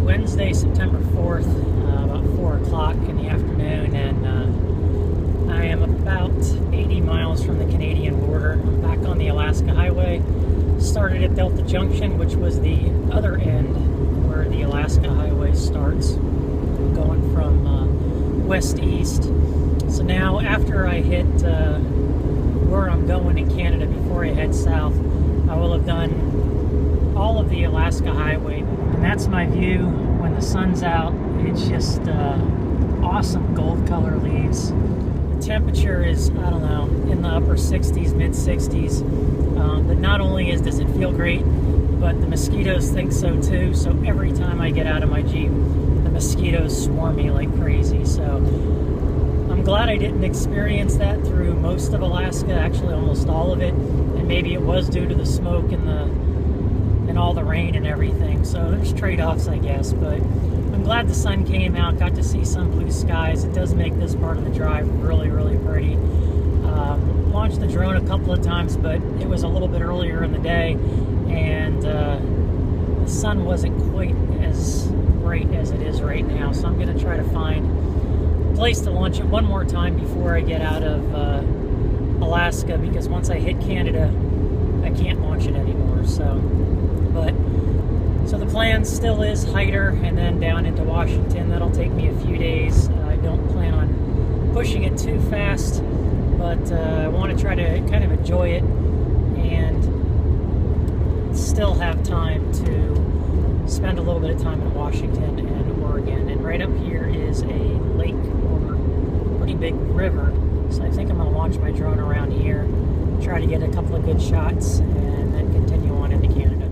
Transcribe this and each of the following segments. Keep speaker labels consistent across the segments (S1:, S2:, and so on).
S1: Wednesday, September 4th, about 4 o'clock in the afternoon, and I am about 80 miles from the Canadian border. I'm back on the Alaska Highway. Started at Delta Junction, which was the other end where the Alaska Highway starts, going from west-east. So now, after I hit where I'm going in Canada before I head south, I will have done all of the Alaska Highway. And that's my view when the sun's out. It's just awesome gold color leaves. The temperature is, I don't know, in the upper 60s, mid 60s. But not only does it feel great, but the mosquitoes think so too. So every time I get out of my Jeep, the mosquitoes swarm me like crazy. So I'm glad I didn't experience that through most of Alaska, actually almost all of it. And maybe it was due to the smoke and all the rain and everything. So there's trade-offs, I guess. But I'm glad the sun came out, got to see some blue skies. It does make this part of the drive really, really pretty. Launched the drone a couple of times, but it was a little bit earlier in the day, and the sun wasn't quite as bright as it is right now. So I'm going to try to find a place to launch it one more time before I get out of Alaska, because once I hit Canada, I can't launch it anymore. So the plan still is Hyder and then down into Washington. That'll take me a few days. I don't plan on pushing it too fast, but I want to try to kind of enjoy it and still have time to spend a little bit of time in Washington and Oregon. And right up here is a lake or pretty big river. So I think I'm going to launch my drone around here, try to get a couple of good shots, and then continue on into Canada.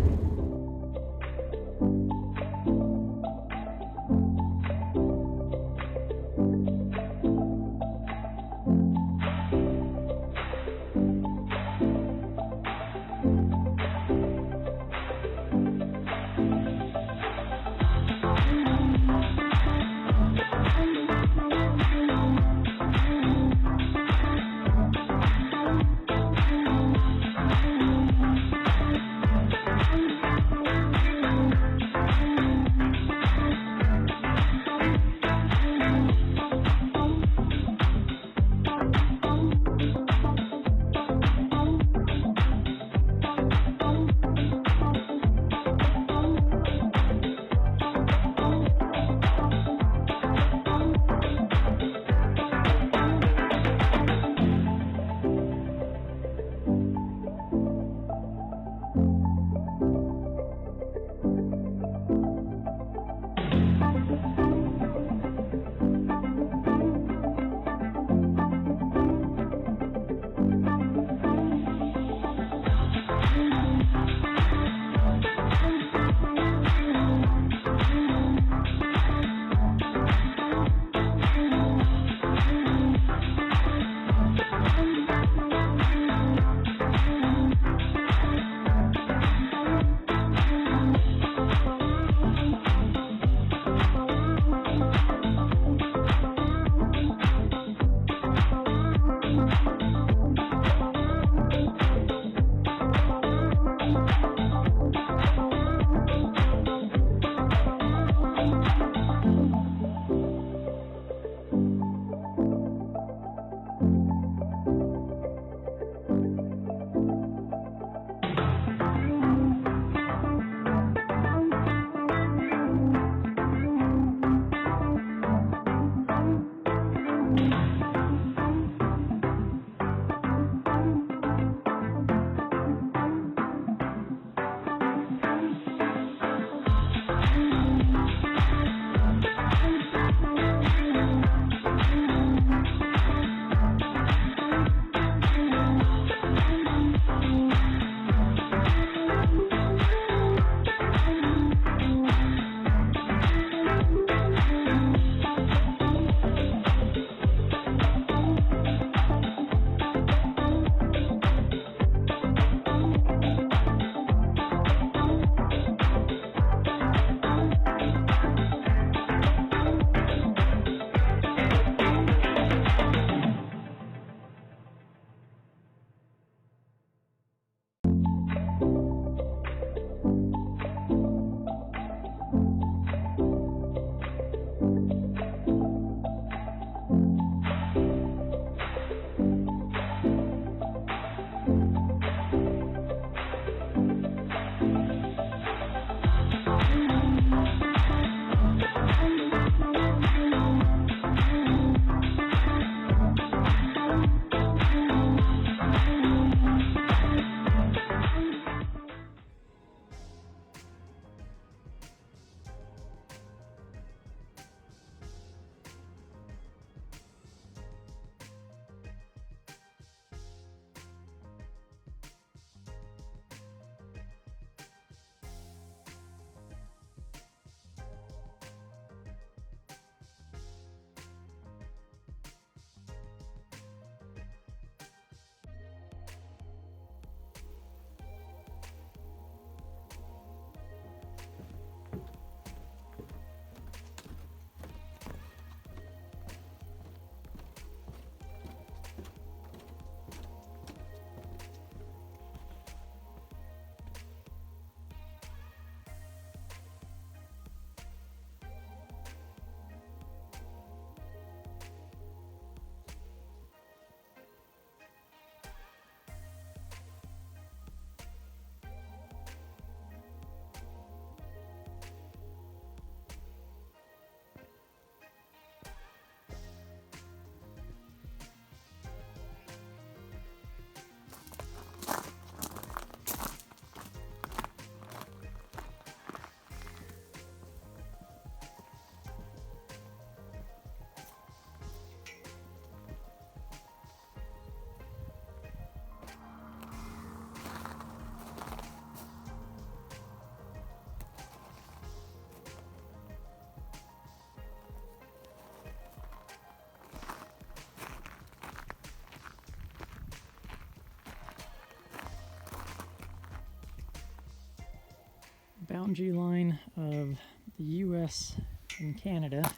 S1: boundary line of the US and Canada,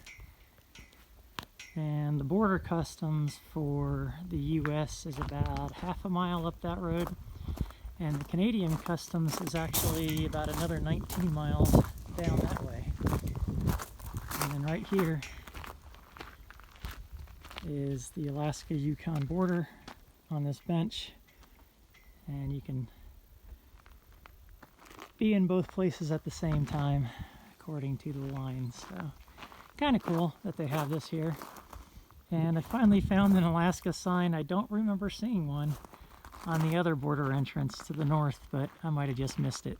S1: and the border customs for the US is about half a mile up that road, and the Canadian customs is actually about another 19 miles down that way. And then right here is the Alaska-Yukon border on this bench, and you can be in both places at the same time according to the lines. So kind of cool that they have this here. And I finally found an Alaska sign. I don't remember seeing one on the other border entrance to the north, but I might have just missed it.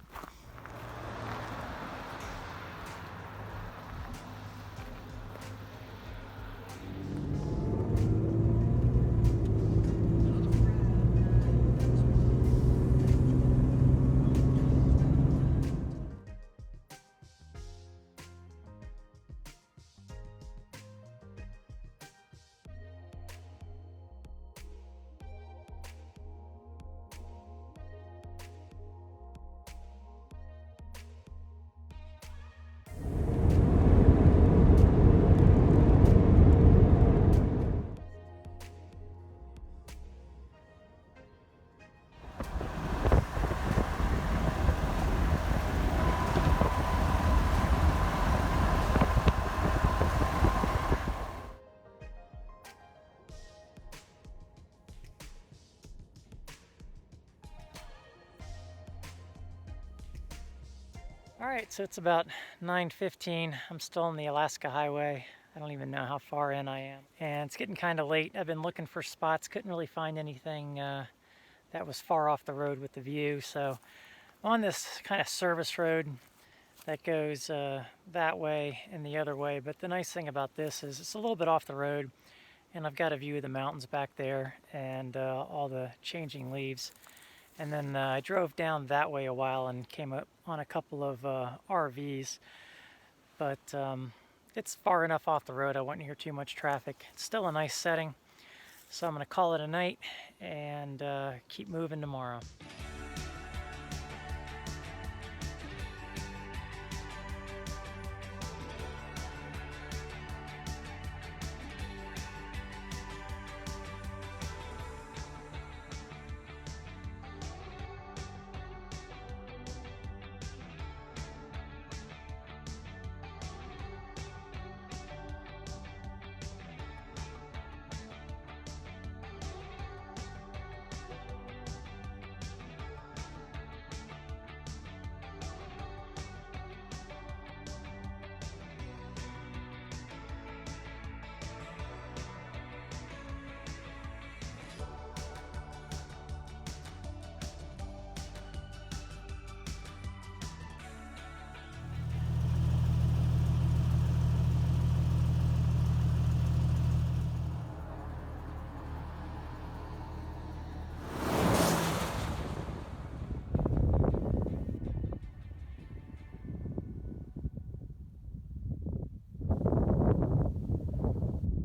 S1: Alright, so it's about 9:15. I'm still on the Alaska Highway. I don't even know how far in I am. And it's getting kind of late. I've been looking for spots, couldn't really find anything that was far off the road with the view. So I'm on this kind of service road that goes that way and the other way. But the nice thing about this is it's a little bit off the road, and I've got a view of the mountains back there and all the changing leaves. And then I drove down that way a while and came up on a couple of RVs, but it's far enough off the road I wouldn't hear too much traffic. It's still a nice setting, so I'm going to call it a night and keep moving tomorrow.